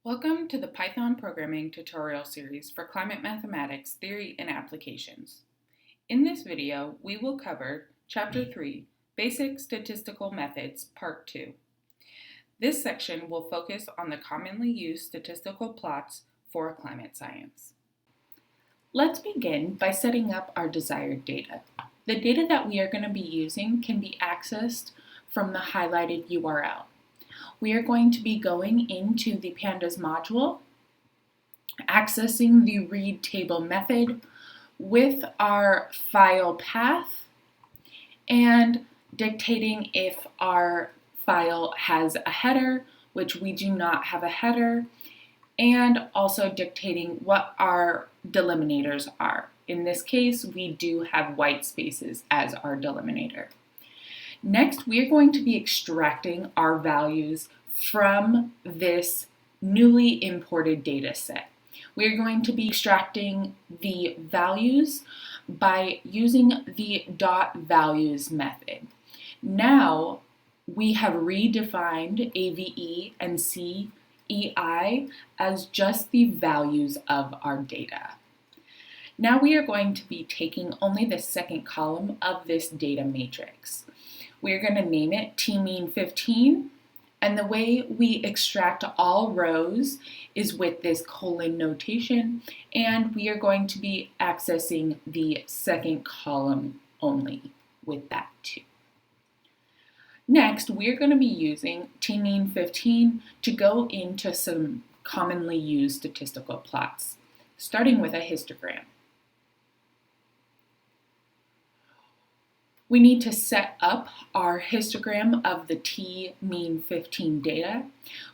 Welcome to the Python programming tutorial series for climate mathematics theory and applications. In this video, we will cover Chapter 3, Basic Statistical Methods, Part 2. This section will focus on the commonly used statistical plots for climate science. Let's begin by setting up our desired data. The data that we are going to be using can be accessed from the highlighted URL. We are going to be going into the pandas module, accessing the read table method with our file path, and dictating if our file has a header, which we do not have a header, and also dictating what our delimiters are. In this case, we do have white spaces as our delimiter. Next, we are going to be extracting our values from this newly imported data set. We are going to be extracting the values by using the .values method. Now, we have redefined AVE and CEI as just the values of our data. Now we are going to be taking only the second column of this data matrix. We are going to name it tmean15, and the way we extract all rows is with this colon notation, and we are going to be accessing the second column only with that too. Next, we are going to be using tmean15 to go into some commonly used statistical plots, starting with a histogram. We need to set up our histogram of the tmean15 data.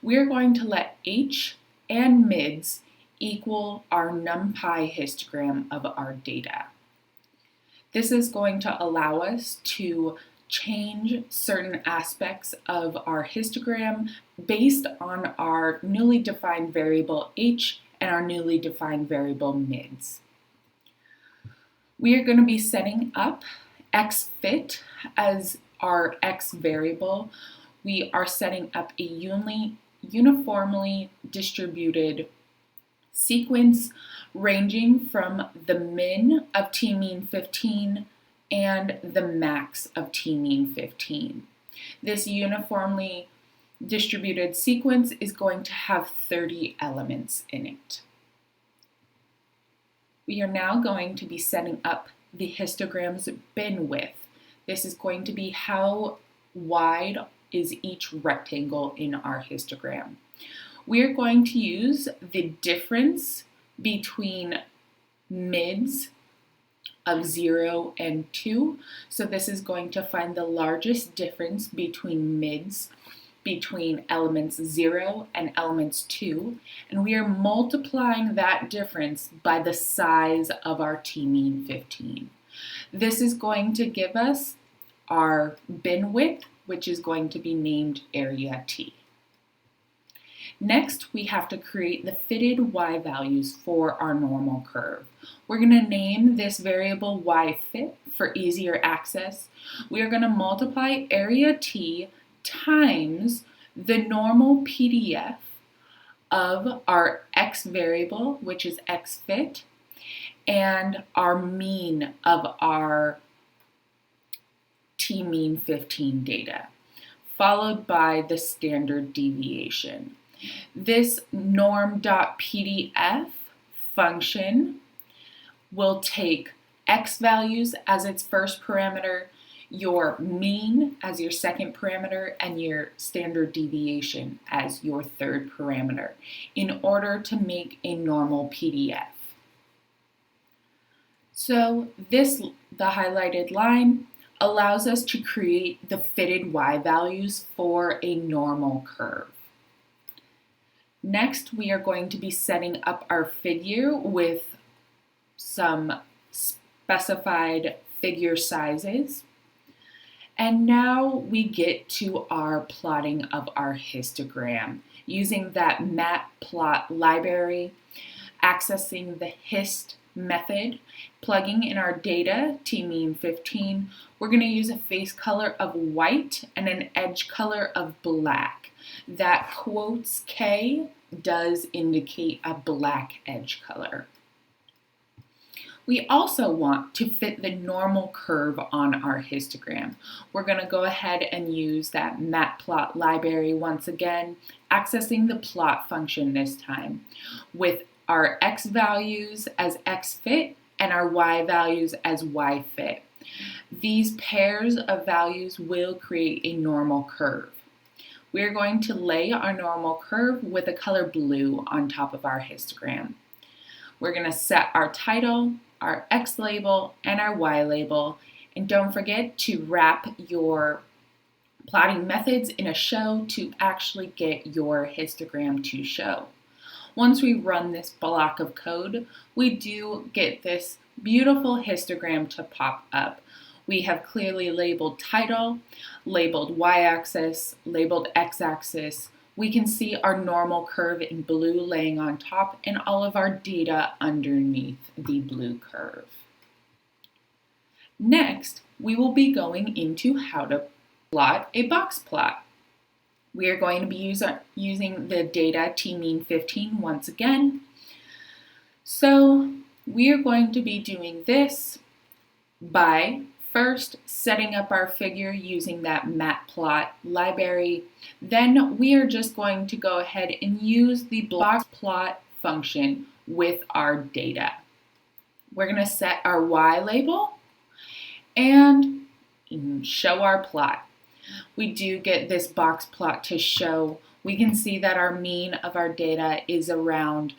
We're going to let h and mids equal our numpy histogram of our data. This is going to allow us to change certain aspects of our histogram based on our newly defined variable h and our newly defined variable mids. We are going to be setting up xfit as our x variable. We are setting up a uniformly distributed sequence ranging from the min of tmean15 and the max of tmean15. This uniformly distributed sequence is going to have 30 elements in it. We are now going to be setting up the histogram's bin width. This is going to be how wide is each rectangle in our histogram. We are going to use the difference between mids of 0 and 2. So this is going to find the largest difference between mids between elements 0 and elements 2, and we are multiplying that difference by the size of our tmean15. This is going to give us our bin width, which is going to be named area t. Next, we have to create the fitted y values for our normal curve. We're going to name this variable yfit for easier access. We are going to multiply area t times the normal PDF of our x variable, which is xfit, and our mean of our tmean15 data, followed by the standard deviation. This norm.pdf function will take x values as its first parameter, your mean as your second parameter, and your standard deviation as your third parameter in order to make a normal PDF. So the highlighted line allows us to create the fitted y values for a normal curve. Next, we are going to be setting up our figure with some specified figure sizes. And now we get to our plotting of our histogram using that matplot library, accessing the hist method, plugging in our data, tmean15, we're going to use a face color of white and an edge color of black. That quotes K does indicate a black edge color. We also want to fit the normal curve on our histogram. We're going to go ahead and use that matplot library once again, accessing the plot function this time, with our x values as xfit and our y values as yfit. These pairs of values will create a normal curve. We're going to lay our normal curve with the color blue on top of our histogram. We're going to set our title, our X label, and our Y label. And don't forget to wrap your plotting methods in a show to actually get your histogram to show. Once we run this block of code, we do get this beautiful histogram to pop up. We have clearly labeled title, labeled y-axis, labeled x-axis. We can see our normal curve in blue laying on top and all of our data underneath the blue curve. Next, we will be going into how to plot a box plot. We are going to be using the data tmean15 once again. So we are going to be doing this by first setting up our figure using that matplot library. Then we are just going to go ahead and use the boxplot function with our data. We're going to set our Y label and show our plot. We do get this box plot to show. We can see that our mean of our data is around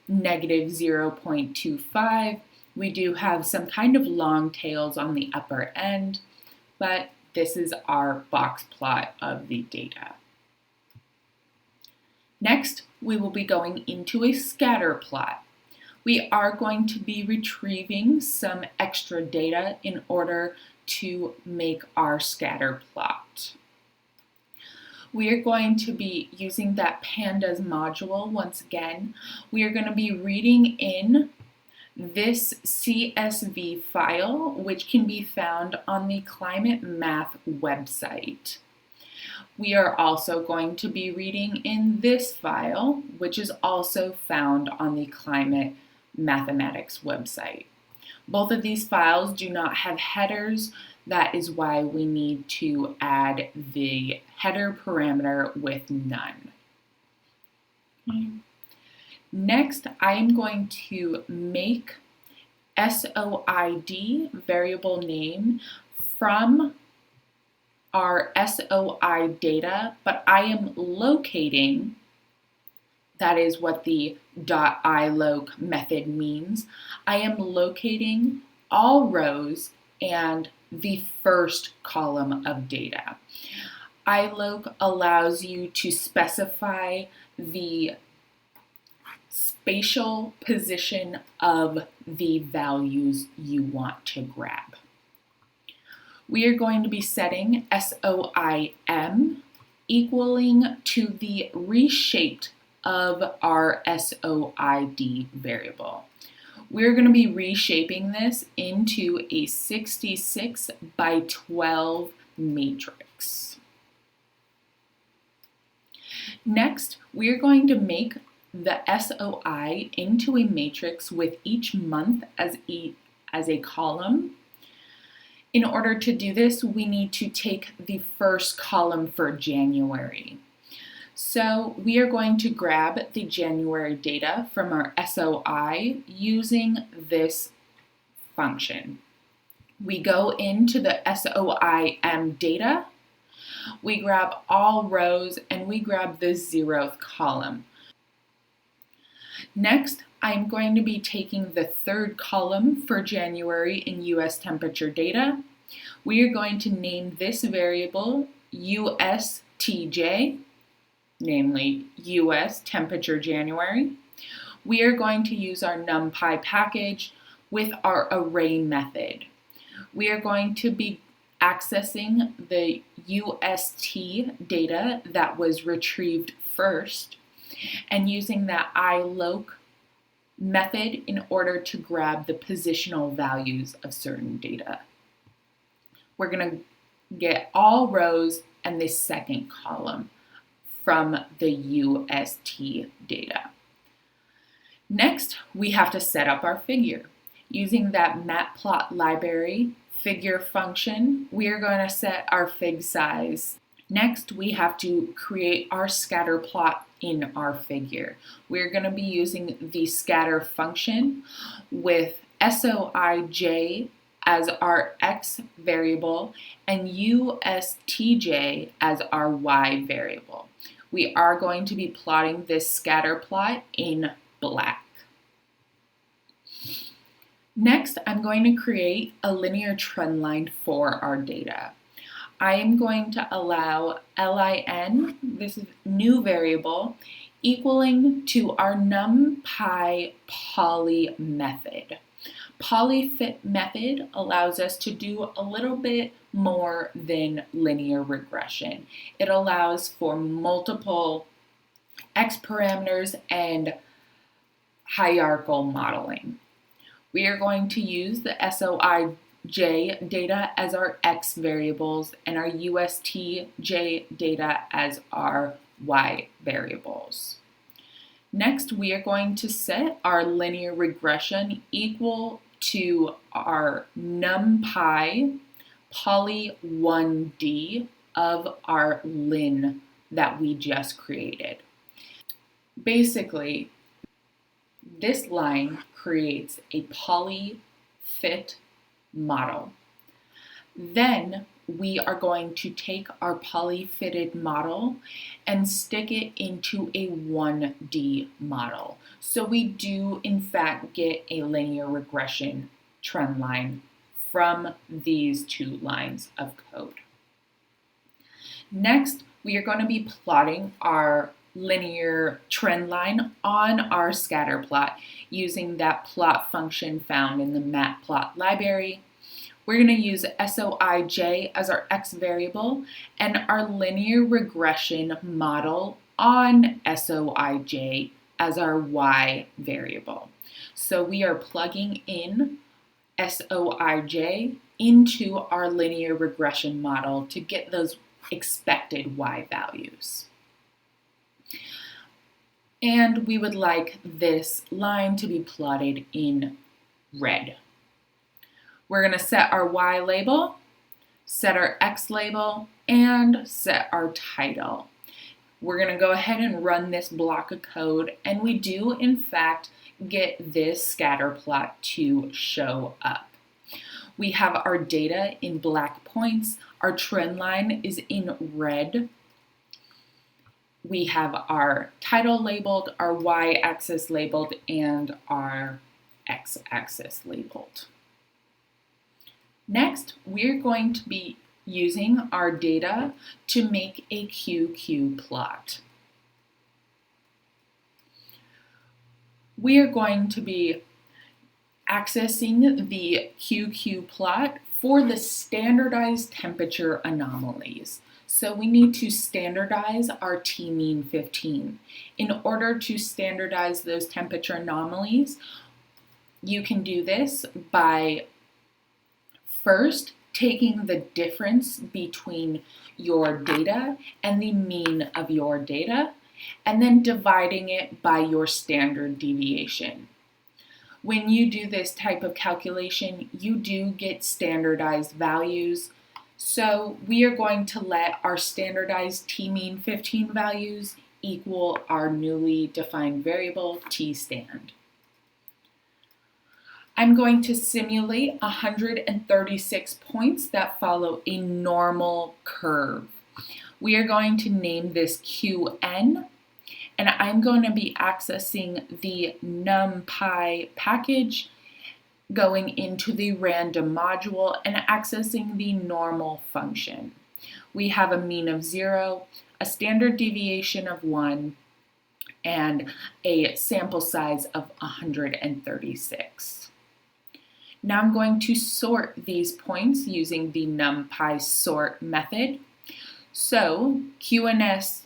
negative 0.25. We do have some kind of long tails on the upper end, but this is our box plot of the data. Next, we will be going into a scatter plot. We are going to be retrieving some extra data in order to make our scatter plot. We are going to be using that pandas module once again. We are going to be reading in this CSV file, which can be found on the Climate Math website. We are also going to be reading in this file, which is also found on the Climate Mathematics website. Both of these files do not have headers. That is why we need to add the header parameter with none. Okay. Next, I am going to make SOID variable name from our SOI data, but I am locating, that is what the .iloc method means, I am locating all rows and the first column of data. iloc allows you to specify the spatial position of the values you want to grab. We are going to be setting SOIM equaling to the reshaped of our SOID variable. We're going to be reshaping this into a 66 by 12 matrix. Next, we're going to make the SOI into a matrix with each month as a column. In order to do this, we need to take the first column for January. So we are going to grab the January data from our SOI using this function. We go into the SOIM data, we grab all rows, and we grab the 0th column. Next, I'm going to be taking the third column for January in US temperature data. We are going to name this variable USTJ, namely US temperature January. We are going to use our NumPy package with our array method. We are going to be accessing the UST data that was retrieved first, and using that iloc method in order to grab the positional values of certain data. We're going to get all rows and the second column from the UST data. Next, we have to set up our figure. Using that matplot library figure function, we are going to set our fig size. Next, we have to create our scatter plot in our figure. We're going to be using the scatter function with SOIJ as our X variable and USTJ as our Y variable. We are going to be plotting this scatter plot in black. Next, I'm going to create a linear trend line for our data. I am going to allow LIN, this is new variable, equaling to our NumPy poly method. Polyfit method allows us to do a little bit more than linear regression. It allows for multiple X parameters and hierarchical modeling. We are going to use the SOIJ data as our X variables and our USTJ data as our Y variables. Next, we are going to set our linear regression equal to our NumPy poly 1D of our lin that we just created. Basically, this line creates a polyfit model. Then we are going to take our polyfitted model and stick it into a 1D model. So we do in fact get a linear regression trend line from these two lines of code. Next, we are going to be plotting our linear trend line on our scatter plot using that plot function found in the matplot library. We're going to use SOIJ as our X variable and our linear regression model on SOIJ as our Y variable. So we are plugging in SOIJ into our linear regression model to get those expected Y values. And we would like this line to be plotted in red. We're going to set our Y label, set our X label, and set our title. We're going to go ahead and run this block of code, and we do in fact get this scatter plot to show up. We have our data in black points, our trend line is in red. We have our title labeled, our Y-axis labeled, and our X-axis labeled. Next, we're going to be using our data to make a QQ plot. We are going to be accessing the QQ plot for the standardized temperature anomalies. So we need to standardize our t-mean 15. In order to standardize those temperature anomalies, you can do this by first taking the difference between your data and the mean of your data, and then dividing it by your standard deviation. When you do this type of calculation, you do get standardized values. So we are going to let our standardized t-mean 15 values equal our newly defined variable t-stand. I'm going to simulate 136 points that follow a normal curve. We are going to name this Qn, and I'm going to be accessing the NumPy package, going into the random module and accessing the normal function. We have a mean of 0, a standard deviation of 1, and a sample size of 136. Now I'm going to sort these points using the NumPy sort method. So QNS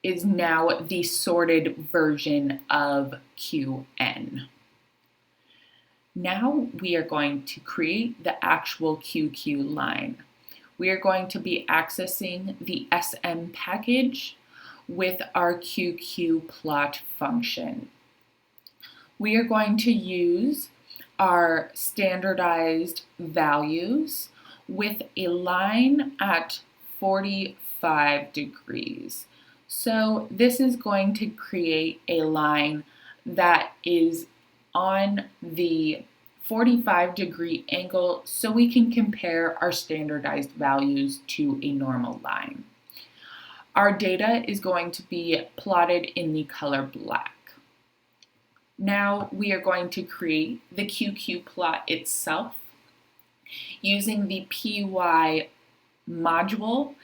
is now the sorted version of QN. Now we are going to create the actual QQ line. We are going to be accessing the SM package with our QQ plot function. We are going to use our standardized values with a line at 45 degrees. So this is going to create a line that is on the 45-degree angle so we can compare our standardized values to a normal line. Our data is going to be plotted in the color black. Now we are going to create the QQ plot itself. Using the PY module,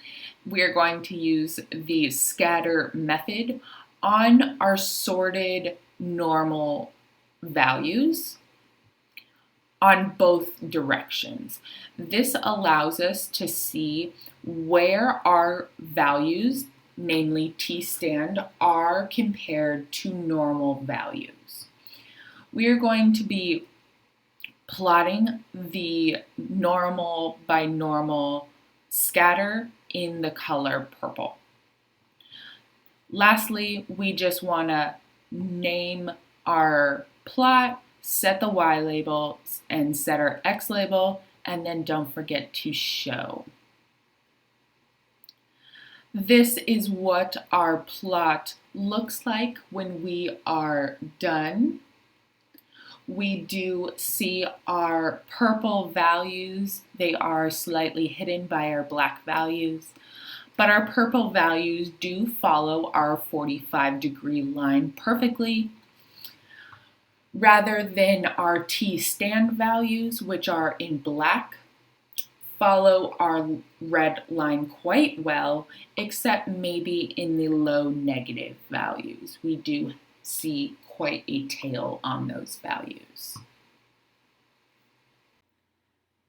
we are going to use the scatter method on our sorted normal values on both directions. This allows us to see where our values, namely t-stand, are compared to normal values. We are going to be plotting the normal by normal scatter in the color purple. Lastly, we just want to name our plot, set the Y label, and set our X label, and then don't forget to show. This is what our plot looks like when we are done. We do see our purple values. They are slightly hidden by our black values, but our purple values do follow our 45-degree line perfectly, rather than our t-stand values, which are in black, follow our red line quite well, except maybe in the low negative values. We do see quite a tail on those values.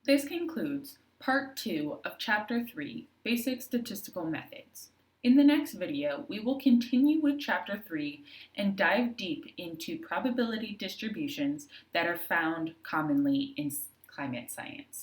This concludes part 2 of chapter 3, Basic Statistical Methods. In the next video, we will continue with chapter 3 and dive deep into probability distributions that are found commonly in climate science.